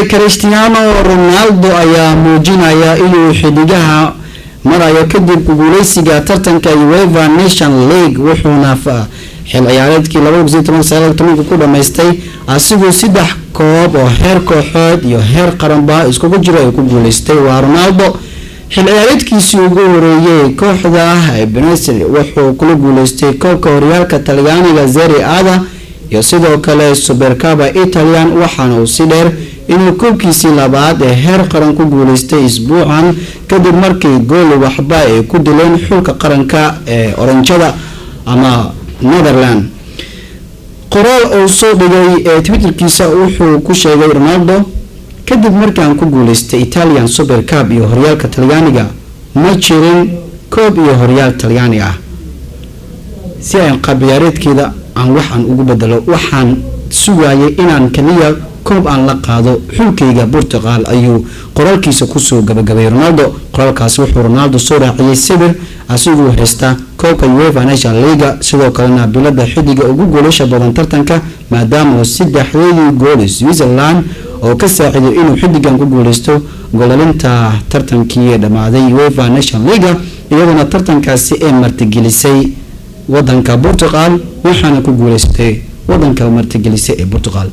Cristiano Ronaldo ayaa muujinaya inuu xidigaha marayo kadib guuleysiga tartanka UEFA Nations League wuxuuna xil ciyaareedkii 2019 ku dhameystay asigoo 3 koob oo heer kooxood iyo heer qaranba iskugu jira ay ku guuleystay. waa Ronaldo xil ciyaareedkiisii ugu horeeyay kooxda Benfica wuxuu kula guuleystay koobka horyaalka Talyaaniga Serie A iyo sidoo kale Supercoppa Italian waxaana uu si dheer inuu koobkiisii labaad ee heer qaran ku guuleystay isbuucan kadib markii gool waxba ay ku dileen xulka qaranka ee Oranjada ama Netherlands. qoraal oo soo dhigay ee Twitterkiisa wuxuu ku sheegay Ronaldo kadib markii aan ku guuleystay Italian Super Cup iyo horyaalka Talyaaniga ma jirin koob iyo horyaal Talyaani ah si ay qabyaareedkeeda aan waxaan ugu bedelo waxaan sugayay inaan kaliya koob aan la qaado xulkayga Portugal ayuu qoraalkiisa ku soo gabagabay Ronaldo. qoraalkaas wuxuu Ronaldo soo raaciyay sawir asigoo haysta koobka UEFA Nations League sidoo kalena bilada xidiga ugu goolasha badan tartanka maadaama uu 3 gool Switzerland oo ka saaciday inuu xidigan ku guuleysto goolalinta tartankii dhamaaday UEFA Nations League iyadoo tartankaasi ay martigelisay wadanka Portugal waxaana ku guuleystay wadanka martigelisay ee Portugal.